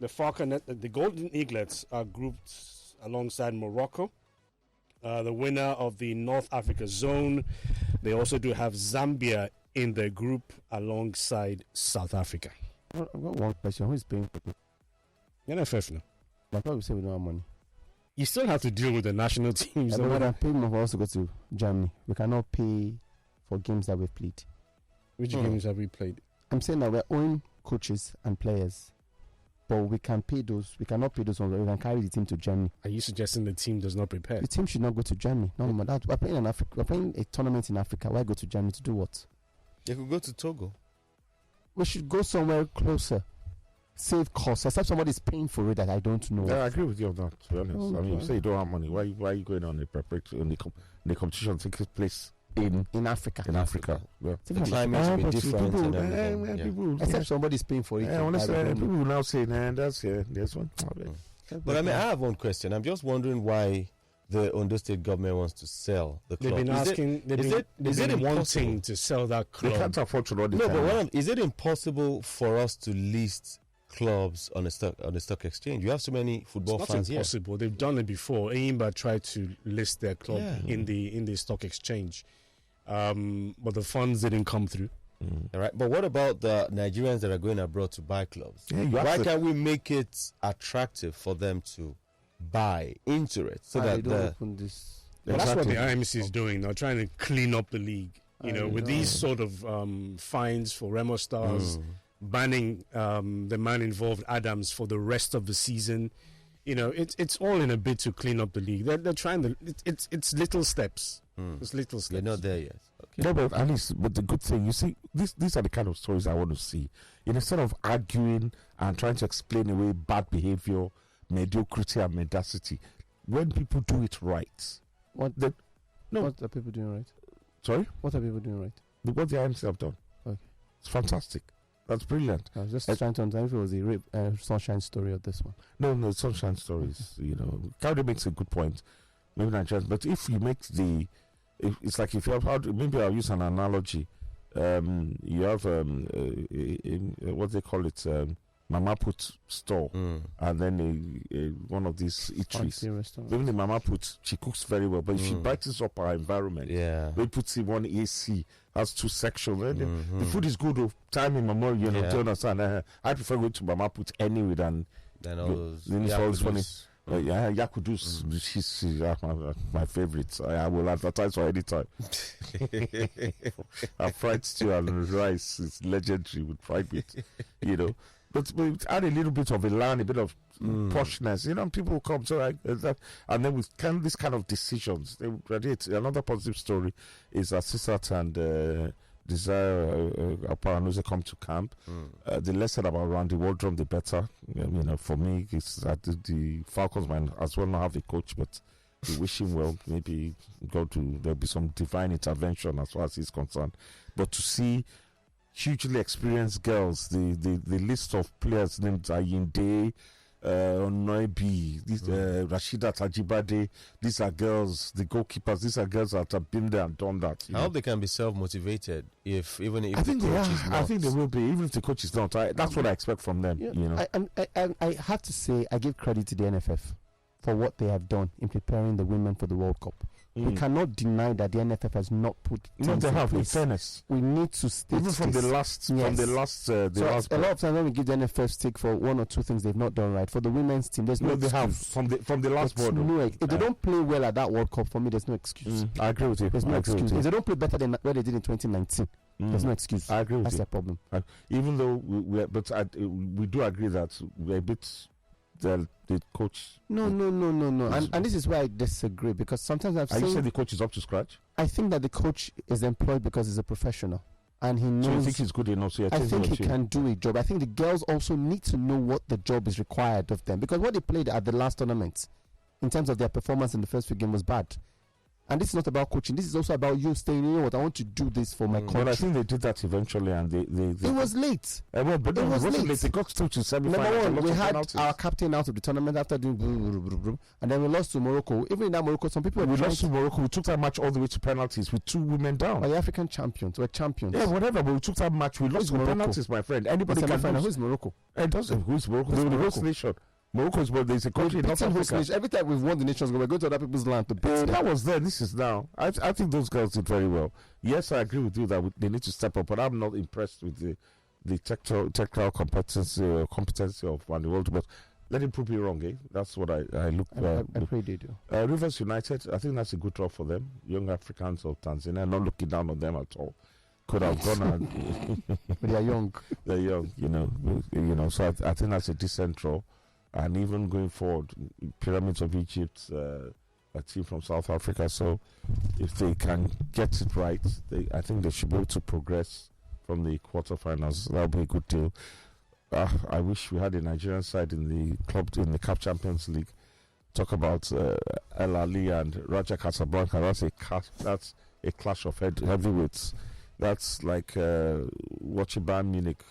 the Golden Eaglets are grouped alongside Morocco, the winner of the North Africa zone. They also do have Zambia in their group alongside South Africa. I've got one question. Who is paying for it? NFF now. Like how we say we don't have money. You still have to deal with the national teams. But we're paying for us to go to Germany. We cannot pay for games that we've played. Which games have we played? I'm saying that we're owing coaches and players, but we can pay those. We cannot pay those ones. We can carry the team to Germany. Are you suggesting the team does not prepare? The team should not go to Germany. No, we're playing in Africa. We're playing a tournament in Africa. Why go to Germany to do what? They could go to Togo. We should go somewhere closer. Save costs. Except somebody's paying for it that I don't know. Yeah, I agree with you on that, to be honest. I mean, you say you don't have money. Why are you going on the preparation when the competition takes place in Africa? In Africa. Yeah. The climate will be different and everything. Except somebody's paying for it. Honestly, people will now say, that's one. But I mean, I have one question. I'm just wondering why the Ondo State government wants to sell the club. They've been asking, they've been wanting to sell that club. They can't afford to run the but is it impossible for us to list clubs on the stock exchange? You have so many football fans here. It's not impossible. They've done it before. Enyimba tried to list their club in the stock exchange, but the funds didn't come through. All right, but what about the Nigerians that are going abroad to buy clubs? Why can't we make it attractive for them to buy into it so that open this? Well, that's what the IMC is doing now, trying to clean up the league. With these sort of fines for Remo Stars, banning the man involved, Adams, for the rest of the season. It's all in a bid to clean up the league. They're trying to. It's little steps. It's little steps. They're not there yet. Okay. No, but at least, but the good thing, you see, these are the kind of stories I want to see. Instead of arguing and trying to explain away bad behavior, mediocrity and mendacity, when people do it right. What are people doing right? Sorry? What are people doing right? What the IMC have done. Okay. It's fantastic. That's brilliant. I was just trying to understand if it was the Sunshine story of this one. No, Sunshine stories. Cowdy makes a good point. Maybe not just, but if you make it's like if you have, maybe I'll use an analogy. You have what they call it, Mama Put store, and then one of these eateries. Even the Mama Put, she cooks very well, but if she brightens up our environment, we put in one AC, has 2 sections. The food is good. Time in Mama, do you understand? I prefer going to Mama Put anyway than all those. It's always funny. Yakudus, she's my favorite. I will advertise for any time. Our fried stew and rice is legendary with fried meat, But add a little bit of elan, a bit of poshness, people will come to like that, and then with this kind of decisions, they radiate. Another positive story is Assisat and Desire Aparanuze come to camp. The less said about Randy Waldrum, the better. For me, it's that the Falcons might as well not have a coach, but we wish him well. Maybe there'll be some divine intervention as far as he's concerned. But to see hugely experienced girls, the list of players named Ayinde, Onoibi, Rashida Tajibade, these are girls, the goalkeepers, these are girls that have been there and done that. I hope they can be self-motivated, even if I think the coach is not. I think they will be, even if the coach is not. That's what I expect from them. I have to say, I give credit to the NFF for what they have done in preparing the women for the World Cup. We cannot deny that the NFF has not put. No, they have. In fairness, we need to state even from the last. Yes. From the last. A lot of times when we give the NFF stick for 1 or 2 things they've not done right, for the women's team, there's no. They have from the last board. If they don't play well at that World Cup, for me, there's no excuse. I agree with you. There's no excuse. If they don't play better than what they did in 2019, there's no excuse. I agree with That's you. a problem. Even though we do agree that we're a bit. The coach. No. And this is where I disagree, because sometimes I've seen. You say the coach is up to scratch? I think that the coach is employed because he's a professional. And he knows. So you think he's good enough? So I think he can do a job. I think the girls also need to know what the job is required of them, because what they played at the last tournament, in terms of their performance in the first few games, was bad. And this is not about coaching. This is also about you saying, you know what, I want to do this for my country. But I think they did that eventually, and they it was late. But it wasn't late. They got through to semi-final. Number one, we had our captain out of the tournament after doing and then we lost to Morocco. Even in that Morocco, some people lost to Morocco. We took that match all the way to penalties with 2 women down. But the African champions, we're champions. Yeah, whatever. But we took that match. We lost to penalties, my friend. Anybody can lose. Who's Morocco? It doesn't. Who's Morocco? They're the host nation. Morocco is there's a country in North Africa. Every time we've won the Nations League, we're going to other people's land to beat them. That was then. This is now. I think those girls did very well. Yes, I agree with you that they need to step up, but I'm not impressed with the technical competency of Van der Waal. But let him prove me wrong, eh? That's what I look. I pray they do. Rivers United, I think that's a good draw for them. Young Africans of Tanzania, not looking down on them at all. Could have gone and but they are young. They're young, you know. So I think that's a decent draw. And even going forward, Pyramids of Egypt, a team from South Africa. So if they can get it right, I think they should be able to progress from the quarterfinals. That would be a good deal. I wish we had a Nigerian side in the CAF Champions League. Talk about El Ali and Raja Casablanca. That's a clash of heavyweights. That's like watching Bayern Munich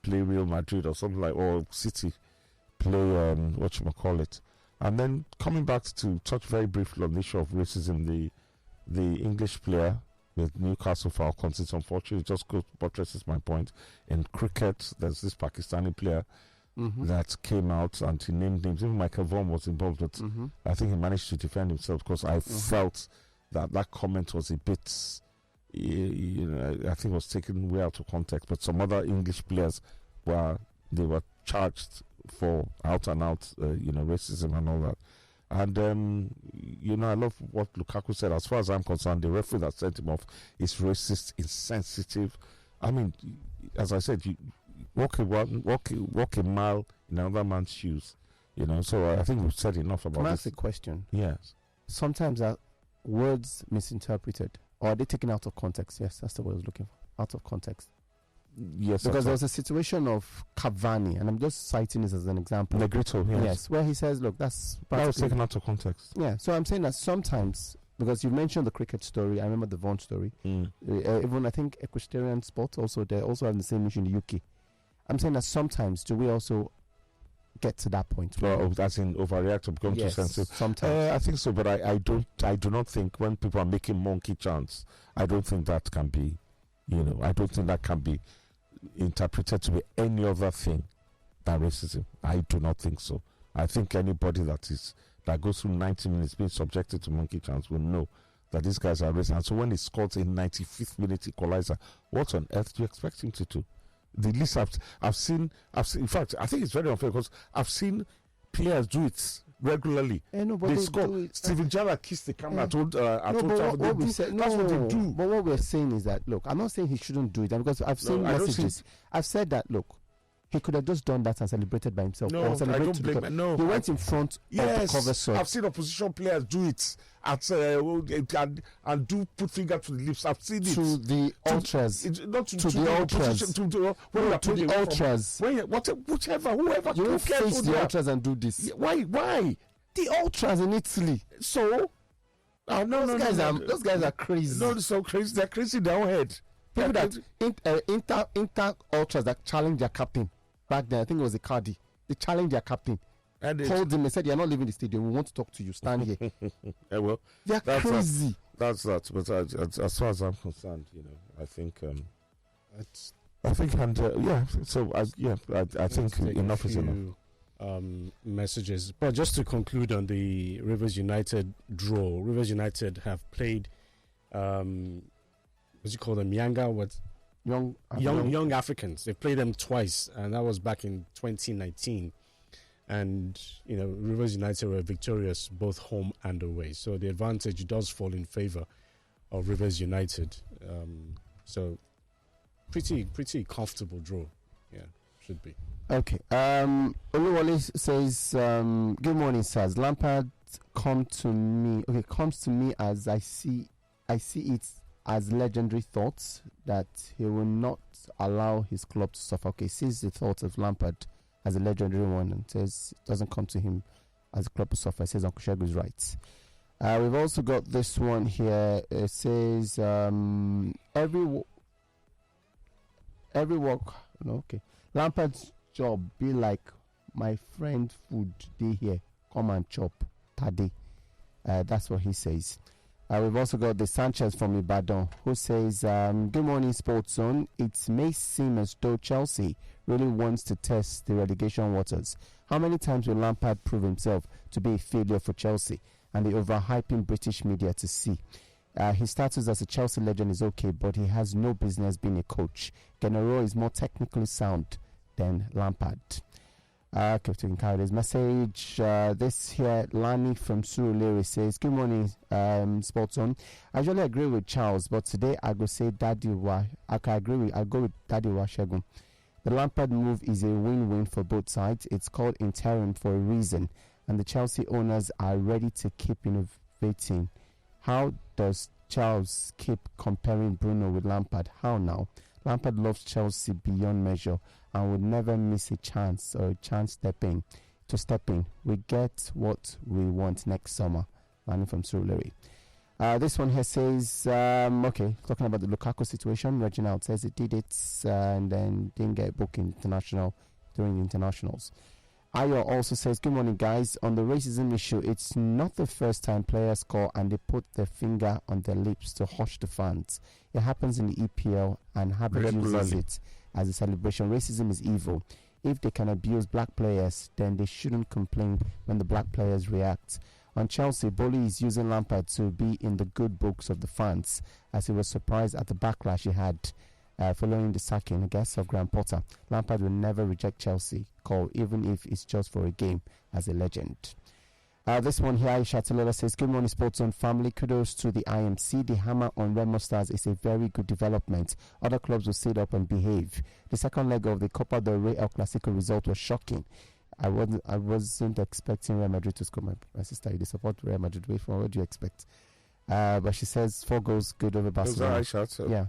play Real Madrid or something like, or City play whatchamacallit. And then coming back to touch very briefly on the issue of racism, the English player with Newcastle Falcons, it's unfortunate, it just buttresses my point. In cricket, there's this Pakistani player that came out and he named names. Even Michael Vaughan was involved, but I think he managed to defend himself because I felt that comment was a bit, I think it was taken way out of context. But some other English players were charged for out and out, racism and all that. And, I love what Lukaku said. As far as I'm concerned, the referee that sent him off is racist, insensitive. I mean, as I said, you walk a mile in another man's shoes, So I think we've said enough about this. Can I ask a question? Yes. Sometimes are words misinterpreted, or are they taken out of context? Yes, that's the word I was looking for. Out of context. Yes, because there was a situation of Cavani, and I'm just citing this as an example. Negrito, yes, where he says, "Look, that was taken out of context." Yeah, so I'm saying that sometimes, because you mentioned the cricket story, I remember the Vaughan story. Even I think equestrian sports they also have the same issue in the UK. I'm saying that sometimes do we also get to that point? Well, that's in overreact or become too sensitive. Sometimes I think so, but I do not think when people are making monkey chants, I don't think that can be, I don't think that can be interpreted to be any other thing than racism. I do not think so. I think anybody that goes through 90 minutes being subjected to monkey chants will know that these guys are racist. And so when he scores a 95th minute equalizer, what on earth do you expect him to do? The least I've seen. In fact, I think it's very unfair because I've seen players do it regularly. They score. Steven Gerrard kissed the camera. That's what they do. But what we're saying is that, look, I'm not saying he shouldn't do it, because I've seen messages. I've said that, look, he could have just done that and celebrated by himself. No, I don't blame him. No, he went in front of the cover sword. I've seen opposition players do it and put finger to the lips. I've seen it to the ultras. Not to the ultras. To the ultras. Whoever. You will face the ultras and do this. Why? The ultras in Italy. So, those guys are crazy. No, they're so crazy. They're crazy in their own head. People that inter ultras that challenge their captain back then. I think it was Icardi. They challenged their captain. And told him, they said, "You're not leaving the stadium. We want to talk to you. Stand here." Well, they're crazy. That's that. But as far as I'm concerned, I think I think enough is enough. Messages, but just to conclude on the Rivers United draw, Rivers United have played what do you call them, young Africans. They played them twice, and that was back in 2019, and Rivers United were victorious both home and away, so the advantage does fall in favor of Rivers United. So pretty comfortable draw. Yeah, should be. Okay. Oluwole says, good morning, sirs. Lampard comes to me as I see it as legendary thoughts that he will not allow his club to suffer. Okay, sees the thoughts of Lampard as a legendary one and says it doesn't come to him as a club to suffer. Says Uncle Shegu is right. We've also got this one here. It says every work. No, okay. Lampard's job be like my friend food day here. Come and chop Tade. That's what he says. We've also got the Sanchez from Ibadan who says, good morning, Sports Zone. It may seem as though Chelsea really wants to test the relegation waters. How many times will Lampard prove himself to be a failure for Chelsea and the overhyping British media to see? His status as a Chelsea legend is okay, but he has no business being a coach. Gennaro is more technically sound than Lampard. Captain Carly's message. This here, Lani from Surulere says, good morning, Sports On. I usually agree with Charles, but today I go say Daddy Wa. I go with Daddy Wa Shegun. The Lampard move is a win-win for both sides. It's called interim for a reason, and the Chelsea owners are ready to keep innovating. How does Charles keep comparing Bruno with Lampard? How now? Lampard loves Chelsea beyond measure and would never miss a chance or a chance to step in. We get what we want next summer. Manny from Surulere. This one here says, talking about the Lukaku situation. Reginald says it did it and then didn't get booked international during the internationals. Ayo also says, good morning, guys. On the racism issue, it's not the first time players score and they put their finger on their lips to hush the fans. It happens in the EPL and Habib uses it as a celebration. Racism is evil. If they can abuse black players, then they shouldn't complain when the black players react. On Chelsea, Boli is using Lampard to be in the good books of the fans, as he was surprised at the backlash he had following the sacking, I guess, of Graham Potter. Lampard will never reject Chelsea call, even if it's just for a game, as a legend. This one here, Aisha Talola says, good morning, Sports On family. Kudos to the IMC. The hammer on Remo Stars is a very good development. Other clubs will sit up and behave. The second leg of the Copa del Rey El Clasico result was shocking. I wasn't expecting Real Madrid to score. My sister, you support Real Madrid. What do you expect? But she says 4 goals good over Barcelona. Yeah.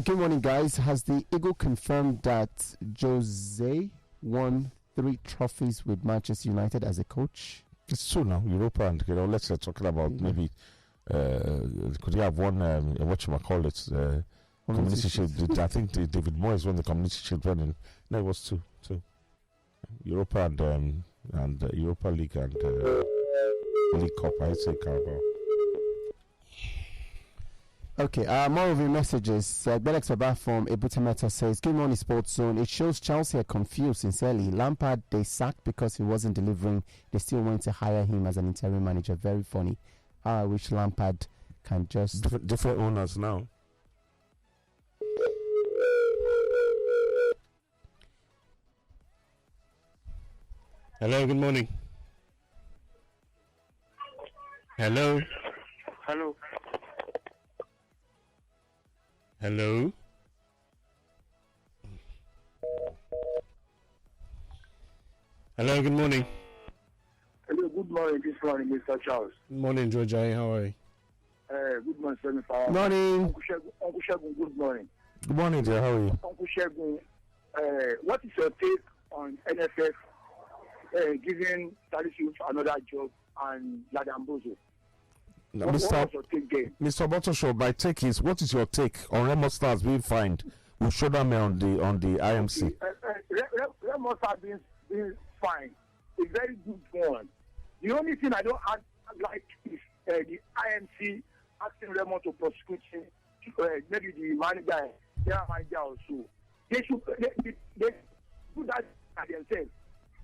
Good morning, guys. Has the Eagle confirmed that Jose won 3 trophies with Manchester United as a coach? It's true now. Europa and let's talking about maybe could he have won Community Shield? I think David Moyes won the Community Shield running. No, it was 2. Europa and Europa League and League Cup. I'd say Carabao. Okay, more of your messages. Belex Baba from Ebutemeta says, good morning, Sports Zone. It shows Chelsea are confused, sincerely. Lampard, they sacked because he wasn't delivering. They still want to hire him as an interim manager. Very funny. I wish Lampard can just... Different owners now. Hello, good morning. Hello. Hello. Hello. Hello, good morning. Hello, good morning. This morning, Mr. Charles. Good morning, George. How are you? Good morning, Senator. Morning. Uncle Shegun, good morning. Good morning, dear. How are you? Uncle Shegun, what is your take on NFF giving Salisu another job and Ladambozo? Mr. Botosho, my take is, what is your take on Remo Stars being fined? We'll show them on the IMC. Remo Stars being fined. A very good one. The only thing I don't like is the IMC asking Remo to prosecute him, maybe the manager, their manager also. They should they do that at themselves.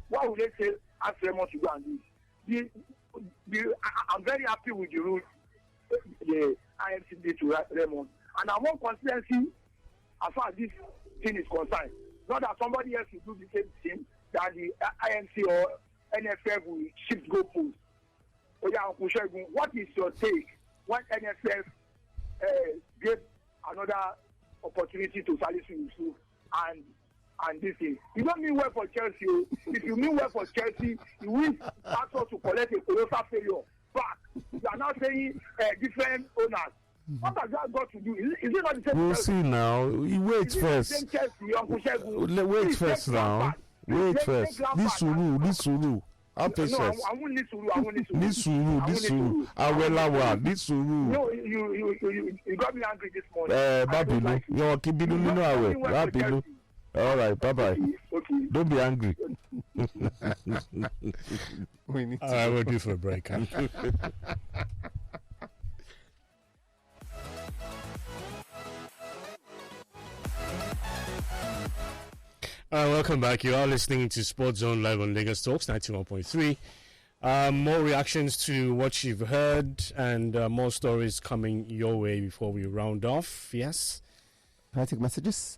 Why would they say ask Remo to go and do it? I'm very happy with the rule the IMC did to Raymond. And I want consistency as far as this thing is concerned. Not that somebody else will do the same thing, that the IMC or NFF will shift goalposts. What is your take when NFF gave another opportunity to Salisu Yusuf and this thing? You don't mean well for Chelsea. If you mean well for Chelsea, you will ask us to collect a colossal failure back. You are now saying different owners. What has that got to do? Is it not the same? We'll see now. Wait first. Wait first now. Wait first. This Suru. Have patience. No, I won't need suru. Nisuru. Awelawa. Nisuru. No, you got me angry this morning. Babinu. You're keeping away. Babinu. All right. Bye-bye. Okay. Don't be angry. We need All right, we'll do for a break. Huh? Welcome back. You are listening to Sports Zone live on Lagos Talks 91.3. More reactions to what you've heard and more stories coming your way before we round off. Yes? Can I take messages?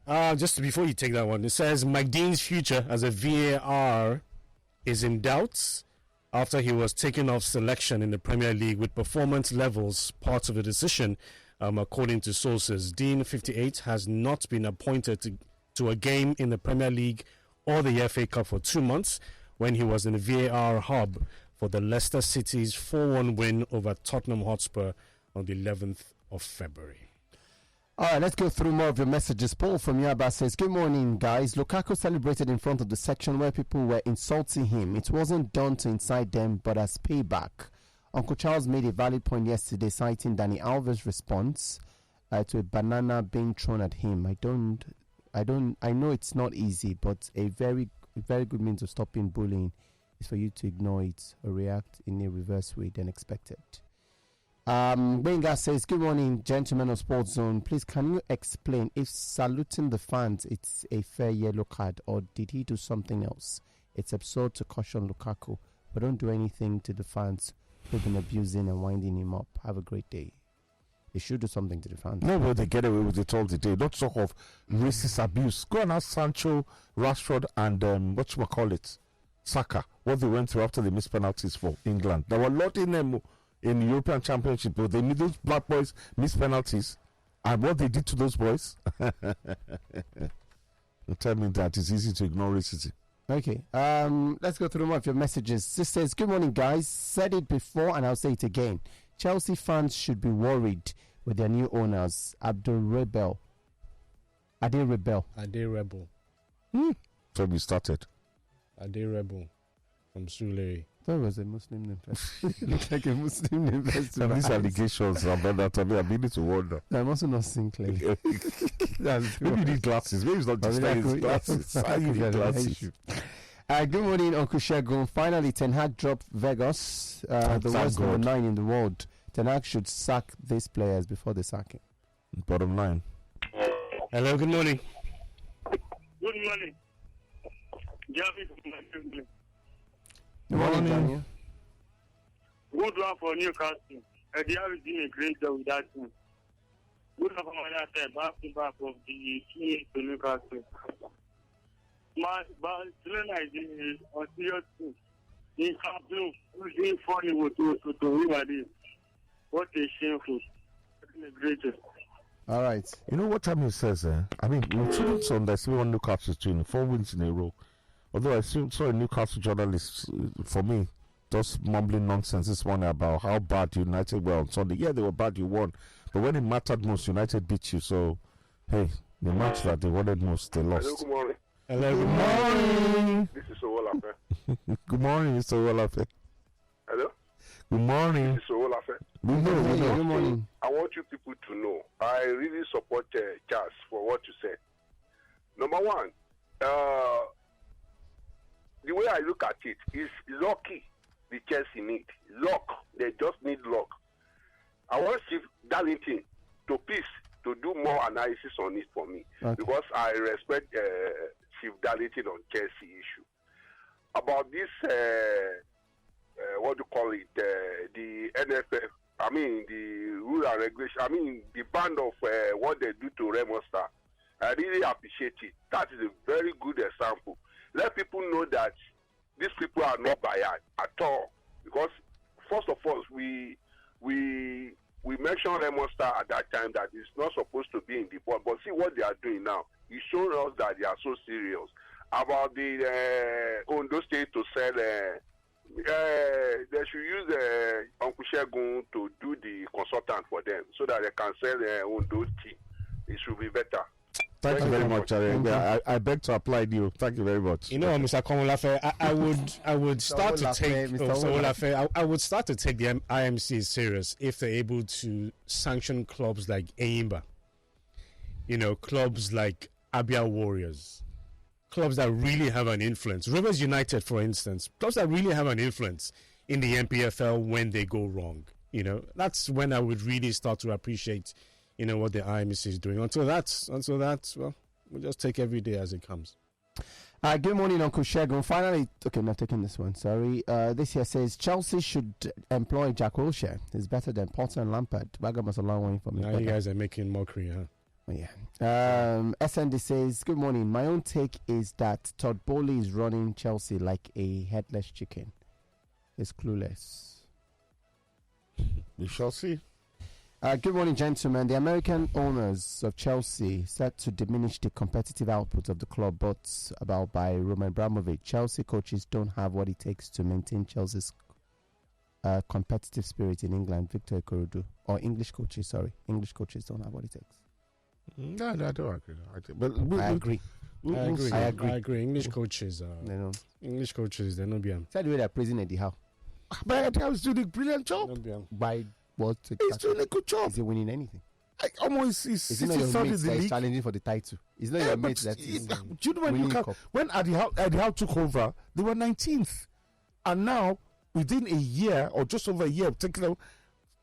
Just before you take that one, it says Mike Dean's future as a VAR is in doubt after he was taken off selection in the Premier League with performance levels part of the decision. According to sources, Dean, 58, has not been appointed to a game in the Premier League or the FA Cup for 2 months when he was in the VAR hub for the Leicester City's 4-1 win over Tottenham Hotspur on the 11th of February. All right, let's go through more of your messages. Paul from Yaba says, good morning, guys. Lukaku celebrated in front of the section where people were insulting him. It wasn't done to incite them, but as payback. Uncle Charles made a valid point yesterday, citing Dani Alves' response to a banana being thrown at him. I know it's not easy, but a very good means of stopping bullying is for you to ignore it or react in a reverse way than expected. Benga says, good morning, gentlemen of Sports Zone. Please, can you explain if saluting the fans it's a fair yellow card, or did he do something else? It's absurd to caution Lukaku, but don't do anything to the fans who've been abusing and winding him up. Have a great day. They should do something to the fans. No, but they get away with it all today. Don't talk of racist abuse. Go and ask Sancho, Rashford, and Saka, what they went through after they missed penalties for England. There were a lot in them in the European Championship, but they made those black boys miss penalties, and what they did to those boys. Tell me that it's easy to ignore racism. Okay, let's go through more of your messages. This says, good morning, guys. Said it before and I'll say it again. Chelsea fans should be worried with their new owners, Ade Rebel. So we started. Ade Rebel from Sule. That was a Muslim name. Looks like a Muslim name. And these allegations about that, I need to wonder. I'm also not seeing clearly. Maybe you need glasses. Maybe it's not just his glasses. I need glasses. Good morning, Uncle Shegun. Finally, Ten Hag dropped Vegas, the worst number 9 in the world. Ten Hag should sack these players before they sack him. Bottom line. Hello, good morning. Good morning. Good morning, Daniel. Good one for Newcastle. Eddie Harris did a great job with that team. Good one for Manchester, back to back of the team to Newcastle. Barcelona is on serious team. In Camp Nou, who's doing funny with to everybody. What a shameful. A great job. All right. You know what time he says? I mean, we shouldn't underestimate what Newcastle's doing. 4 wins in a row. Although I saw a Newcastle journalist, for me, just mumbling nonsense this morning about how bad United were on Sunday. Yeah, they were bad, you won. But when it mattered most, United beat you. So, hey, the match that they wanted most, they lost. Hello, good morning. Hello, good morning. This is Owolafe. Good morning, Mr. Owolafe. Hello? Good morning. This is Owolafe. Good morning. I want you people to know, I really support Charles for what you said. Number one, the way I look at it is lucky the Chelsea need. Luck. They just need luck. I want Steve Darlington to please to do more analysis on it for me. Okay. Because I respect Steve Darlington on Chelsea issue. About this, what do you call it, the NFF, I mean, the rule and regulation, I mean, the band of what they do to Remo Star. I really appreciate it. That is a very good example. Let people know that these people are not biased at all. Because, first of all, we mentioned Remo Star at that time that it's not supposed to be in the board. But see what they are doing now. It's showing us that they are so serious. About the Ondo State to sell, they should use Uncle Shegun to do the consultant for them so that they can sell Ondo tea. It should be better. Thank you very much. I beg to apply you. Thank you very much. You know, Mr. Komolafe, I would start to take I would start to take the IMC serious if they're able to sanction clubs like Enyimba. You know, clubs like Abia Warriors, clubs that really have an influence. Rivers United, for instance, clubs that really have an influence in the MPFL when they go wrong. You know, that's when I would really start to appreciate, you know, what the IMC is doing. Until that, well, we'll just take every day as it comes. Good morning, Uncle Shegun. Finally, okay, I'm not taking this one. Sorry. This here says Chelsea should employ Jack Wilshere. He's better than Potter and Lampard. Bagam was a long way from me. Now you guys are making mockery, huh? Oh, yeah. SND says, good morning. My own take is that Todd Bowley is running Chelsea like a headless chicken. He's clueless. We shall see. Good morning, gentlemen. The American owners of Chelsea set to diminish the competitive output of the club bought about by Roman Abramovich. Chelsea coaches don't have what it takes to maintain Chelsea's competitive spirit in England. Victor Ekorodu. Or English coaches don't have what it takes. No, I don't agree. I agree. I agree. English coaches, they're not beyond. That's the way they're praising Eddie Howe. But Eddie Howe is doing a brilliant job. By what? He's doing a good job. Is he winning anything? Is he not your mate that is challenging for the title? It's not your mate that is. Do you know when Eddie Howe took over, they were 19th, and now within a year or just over a year, taking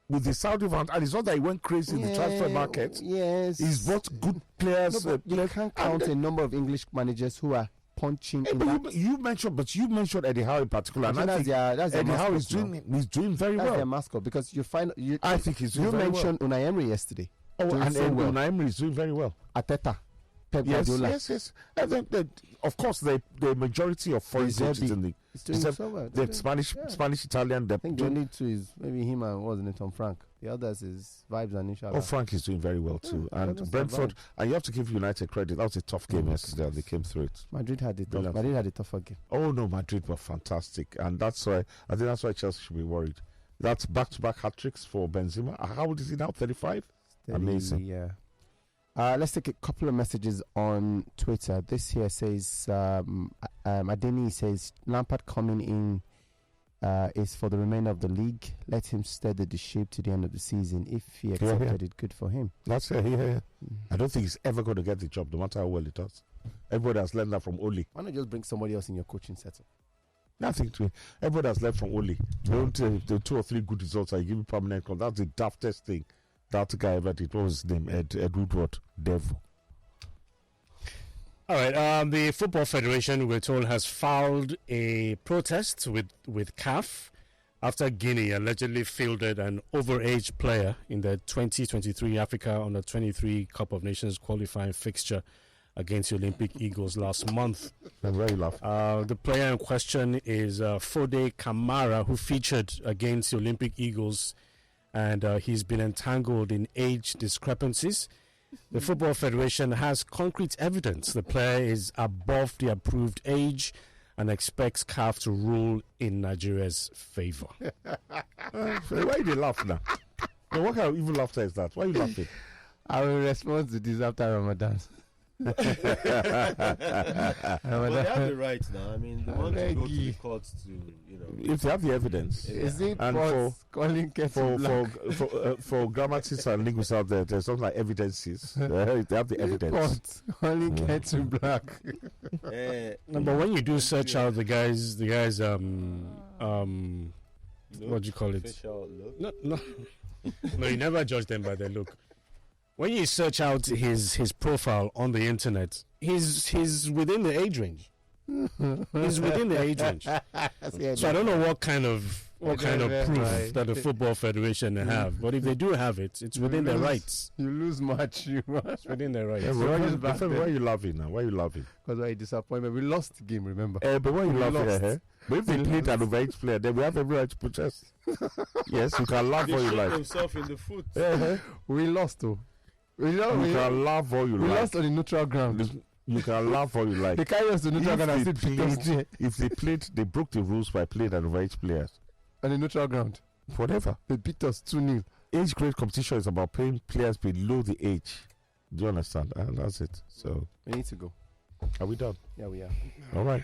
with the Saudi fund, and it's not that he went crazy in the transfer market. Yes, he's bought good players. No, you can't count a number of English managers who are punching. You mentioned Eddie Howe in particular, and I think Eddie Howe is doing very well. That's their mascot, because I think he's doing very well. You mentioned Unai Emery yesterday. Unai Emery is doing very well. Ateta. Pep Guardiola. Yes. And then, of course, the majority of foreign coaches in the Spanish, Italian. I think the only two is maybe him and wasn't it Tom Frank. The others is Vibes and Inshallah. Oh, Frank is doing very well too. And Brentford, and you have to give United credit. That was a tough game yesterday. They came through it. Madrid had a tougher game. Oh no, Madrid were fantastic, and that's why Chelsea should be worried. That's back-to-back hat tricks for Benzema. How old is he now? 35. Amazing. Yeah. Let's take a couple of messages on Twitter. This here says, Adeni says, Lampard coming in is for the remainder of the league. Let him steady the ship to the end of the season. If he accepted it, good for him. That's it. I don't think he's ever going to get the job, no matter how well he does. Everybody has learned that from Oli. Why not just bring somebody else in your coaching setup? Nothing to it. Everybody has learned from Oli. Don't the 2 or 3 good results, I give you permanent contract. That's the daftest thing that guy ever did. What was his name? Ed Woodward. Devil. All right. The Football Federation, we're told, has filed a protest with CAF after Guinea allegedly fielded an overage player in the 2023 Africa Under-23 Cup of Nations qualifying fixture against the Olympic Eagles last month. I'm very laughing. The player in question is Fode Kamara, who featured against the Olympic Eagles, and he's been entangled in age discrepancies. The Football Federation has concrete evidence the player is above the approved age and expects CAF to rule in Nigeria's favor. Why do you laugh now? What kind of evil laughter is that? Why are you laughing? I will respond to this after Ramadan. Well, they have the right now. I mean, they want to go to the courts to, if they have the evidence. Is it for grammatists and linguists out there, there's something like evidences. They have the evidence. Calling kettle black. No, but when you do search out the guys, what do you call it? No, you never judge them by their look. When you search out his profile on the internet, he's within the age range. He's within the age range. So I don't know what kind of proof that the Football Federation have, but if they do have it, it's within their rights. You lose much. It's within their rights. Why are you laughing now? Why are you laughing? Because we're disappointed. We lost the game, remember? But why are you laughing? But if they played an overage player, then we have every right to protest. Yes, you can laugh all you like. Himself in the foot. We lost, though. You can laugh all you like. We lost on the neutral ground. You can laugh all you like. They carry us to neutral ground and still if they played, they broke the rules by playing an overage players. On the neutral ground. Whatever. They beat us 2-0. Age grade competition is about playing players below the age. Do you understand? And that's it. So we need to go. Are we done? Yeah, we are. All right.